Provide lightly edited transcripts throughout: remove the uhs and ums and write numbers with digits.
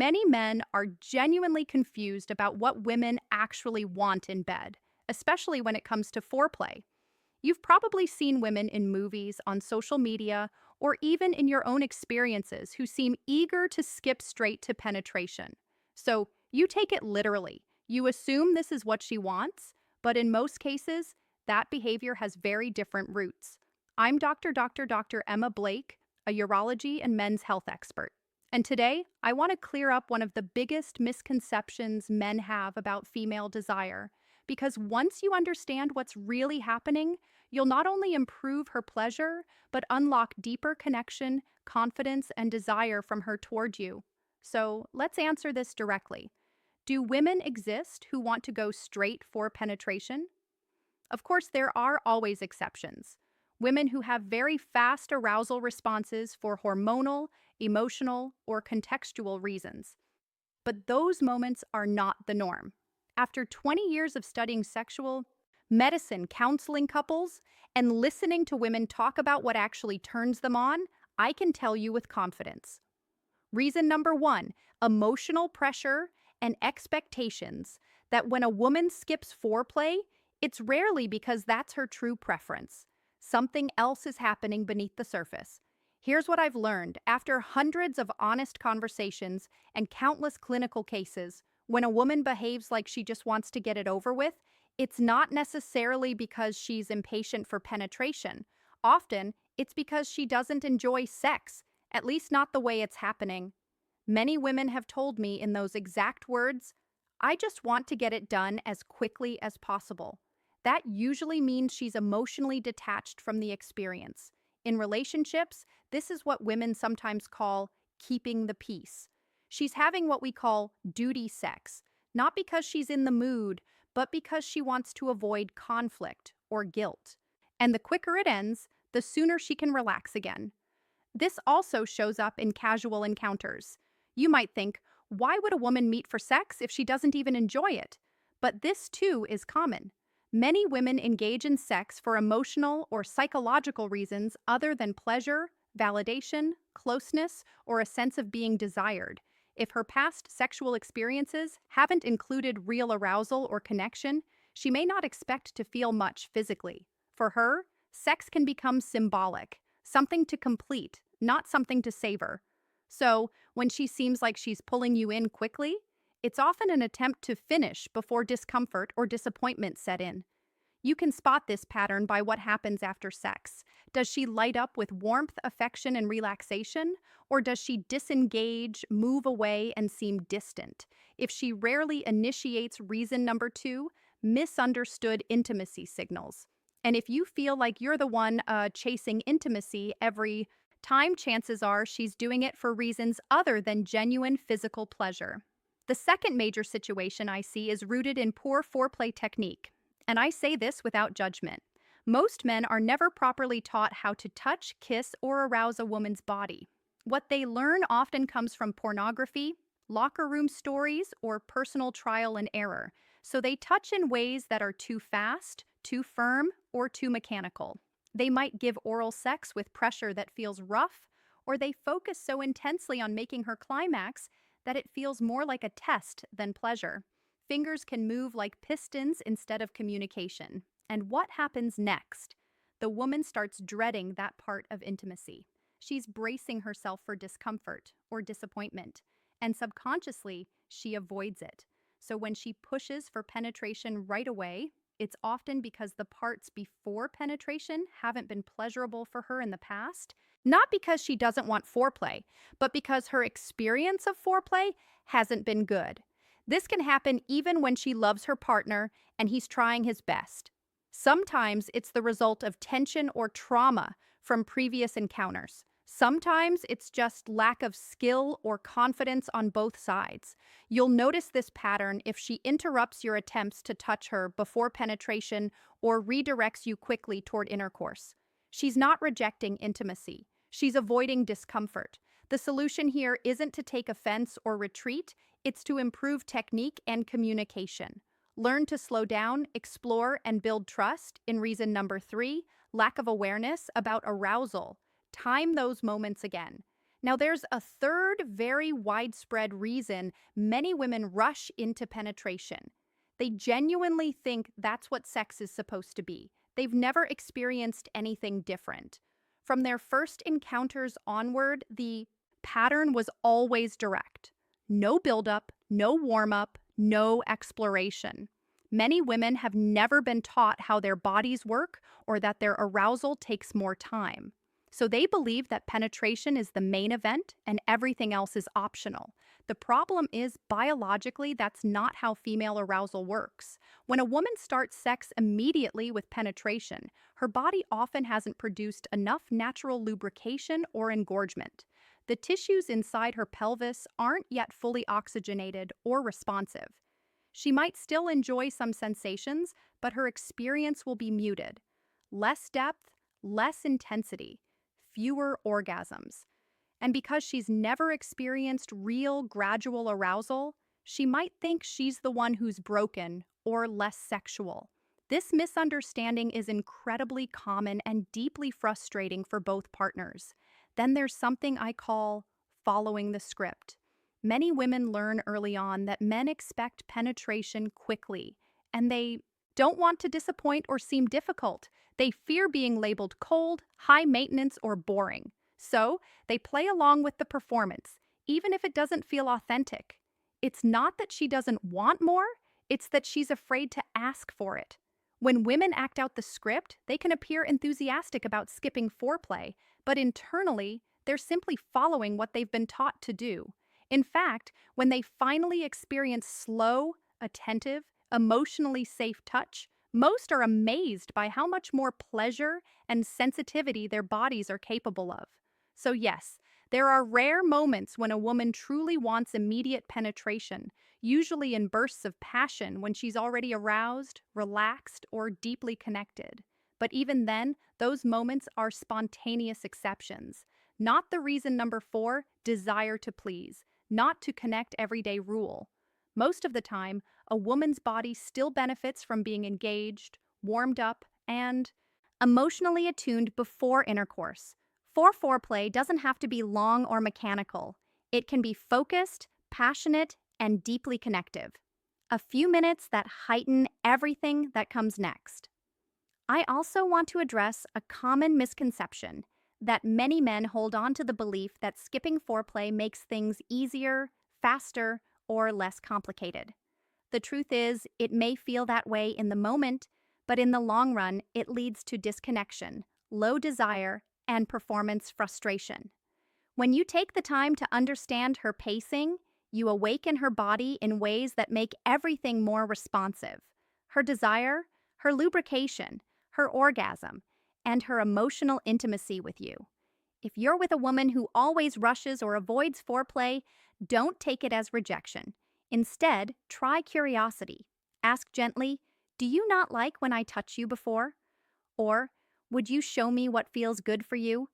Many men are genuinely confused about what women actually want in bed, especially when it comes to foreplay. You've probably seen women in movies, on social media, or even in your own experiences who seem eager to skip straight to penetration. So you take it literally. You assume this is what she wants, but in most cases, that behavior has very different roots. I'm Dr. Emma Blake, a urology and men's health expert. And today, I want to clear up one of the biggest misconceptions men have about female desire. Because once you understand what's really happening, you'll not only improve her pleasure, but unlock deeper connection, confidence, and desire from her toward you. So let's answer this directly. Do women exist who want to go straight for penetration? Of course, there are always exceptions. Women who have very fast arousal responses for hormonal, emotional, or contextual reasons. But those moments are not the norm. After 20 years of studying sexual medicine, counseling couples, and listening to women talk about what actually turns them on, I can tell you with confidence. Reason number one, emotional pressure and expectations that when a woman skips foreplay, it's rarely because that's her true preference. Something else is happening beneath the surface. Here's what I've learned after hundreds of honest conversations and countless clinical cases. When a woman behaves like she just wants to get it over with, it's not necessarily because she's impatient for penetration. Often, it's because she doesn't enjoy sex, at least not the way it's happening. Many women have told me in those exact words, "I just want to get it done as quickly as possible." That usually means she's emotionally detached from the experience. In relationships, this is what women sometimes call keeping the peace. She's having what we call duty sex, not because she's in the mood, but because she wants to avoid conflict or guilt. And the quicker it ends, the sooner she can relax again. This also shows up in casual encounters. You might think, why would a woman meet for sex if she doesn't even enjoy it? But this too is common. Many women engage in sex for emotional or psychological reasons other than pleasure, validation, closeness, or a sense of being desired. If her past sexual experiences haven't included real arousal or connection, she may not expect to feel much physically. For her, sex can become symbolic, something to complete, not something to savor. So, when she seems like she's pulling you in quickly, it's often an attempt to finish before discomfort or disappointment set in. You can spot this pattern by what happens after sex. Does she light up with warmth, affection, and relaxation? Or does she disengage, move away, and seem distant? If she rarely initiates reason number two, misunderstood intimacy signals. And if you feel like you're the one chasing intimacy every time, chances are she's doing it for reasons other than genuine physical pleasure. The second major situation I see is rooted in poor foreplay technique. And I say this without judgment. Most men are never properly taught how to touch, kiss, or arouse a woman's body. What they learn often comes from pornography, locker room stories, or personal trial and error. So they touch in ways that are too fast, too firm, or too mechanical. They might give oral sex with pressure that feels rough, or they focus so intensely on making her climax that it feels more like a test than pleasure. Fingers can move like pistons instead of communication. And what happens next? The woman starts dreading that part of intimacy. She's bracing herself for discomfort or disappointment, and subconsciously, she avoids it. So when she pushes for penetration right away, it's often because the parts before penetration haven't been pleasurable for her in the past, not because she doesn't want foreplay, but because her experience of foreplay hasn't been good. This can happen even when she loves her partner and he's trying his best. Sometimes it's the result of tension or trauma from previous encounters. Sometimes it's just lack of skill or confidence on both sides. You'll notice this pattern if she interrupts your attempts to touch her before penetration or redirects you quickly toward intercourse. She's not rejecting intimacy. She's avoiding discomfort. The solution here isn't to take offense or retreat, it's to improve technique and communication. Learn to slow down, explore, and build trust in reason number three, lack of awareness about arousal. Time those moments again. Now, there's a third very widespread reason many women rush into penetration. They genuinely think that's what sex is supposed to be. They've never experienced anything different. From their first encounters onward, the pattern was always direct. No buildup, no warm up, no exploration. Many women have never been taught how their bodies work or that their arousal takes more time. So they believe that penetration is the main event and everything else is optional. The problem is, biologically, that's not how female arousal works. When a woman starts sex immediately with penetration, her body often hasn't produced enough natural lubrication or engorgement. The tissues inside her pelvis aren't yet fully oxygenated or responsive. She might still enjoy some sensations, but her experience will be muted. Less depth, less intensity, fewer orgasms. And because she's never experienced real gradual arousal, she might think she's the one who's broken or less sexual. This misunderstanding is incredibly common and deeply frustrating for both partners. Then there's something I call following the script. Many women learn early on that men expect penetration quickly, and they don't want to disappoint or seem difficult. They fear being labeled cold, high maintenance, or boring. So they play along with the performance, even if it doesn't feel authentic. It's not that she doesn't want more, it's that she's afraid to ask for it. When women act out the script, they can appear enthusiastic about skipping foreplay, but internally, they're simply following what they've been taught to do. In fact, when they finally experience slow, attentive, emotionally safe touch, most are amazed by how much more pleasure and sensitivity their bodies are capable of. So, yes, there are rare moments when a woman truly wants immediate penetration, usually in bursts of passion when she's already aroused, relaxed, or deeply connected. But even then, those moments are spontaneous exceptions. Not the reason number four, desire to please, not to connect everyday rule. Most of the time, a woman's body still benefits from being engaged, warmed up, and emotionally attuned before intercourse. Foreplay doesn't have to be long or mechanical. It can be focused, passionate, and deeply connective. A few minutes that heighten everything that comes next. I also want to address a common misconception that many men hold on to the belief that skipping foreplay makes things easier, faster, or less complicated. The truth is, it may feel that way in the moment, but in the long run, it leads to disconnection, low desire, and performance frustration. When you take the time to understand her pacing, you awaken her body in ways that make everything more responsive. Her desire, her lubrication, her orgasm, and her emotional intimacy with you. If you're with a woman who always rushes or avoids foreplay, don't take it as rejection. Instead, try curiosity. Ask gently, "Do you not like when I touch you before?" Or, "Would you show me what feels good for you?"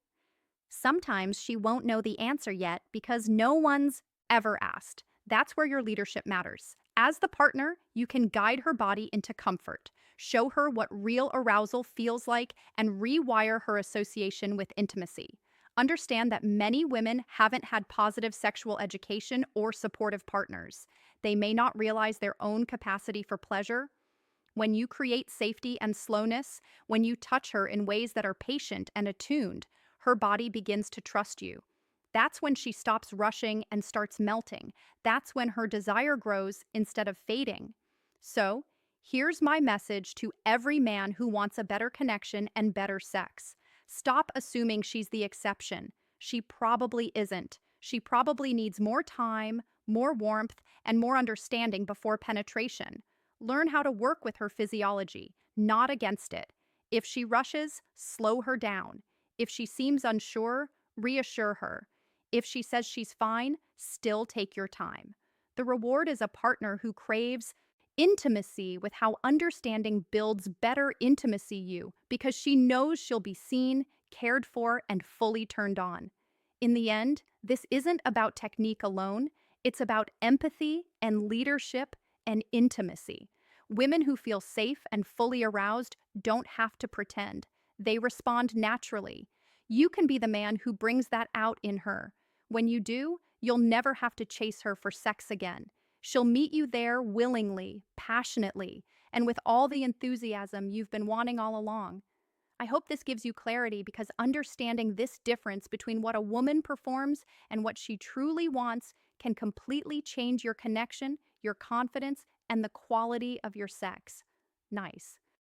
Sometimes she won't know the answer yet because no one's ever asked. That's where your leadership matters. As the partner, you can guide her body into comfort, show her what real arousal feels like, and rewire her association with intimacy. Understand that many women haven't had positive sexual education or supportive partners. They may not realize their own capacity for pleasure. When you create safety and slowness, when you touch her in ways that are patient and attuned, her body begins to trust you. That's when she stops rushing and starts melting. That's when her desire grows instead of fading. So, here's my message to every man who wants a better connection and better sex. Stop assuming she's the exception. She probably isn't. She probably needs more time, more warmth, and more understanding before penetration. Learn how to work with her physiology, not against it. If she rushes, slow her down. If she seems unsure, reassure her. If she says she's fine, still take your time. The reward is a partner who craves intimacy with how understanding builds better intimacy you because she knows she'll be seen, cared for, and fully turned on. In the end, this isn't about technique alone. It's about empathy and leadership and intimacy. Women who feel safe and fully aroused don't have to pretend. They respond naturally. You can be the man who brings that out in her. When you do, you'll never have to chase her for sex again. She'll meet you there willingly, passionately, and with all the enthusiasm you've been wanting all along. I hope this gives you clarity because understanding this difference between what a woman performs and what she truly wants can completely change your connection, your confidence, and the quality of your sex. Nice.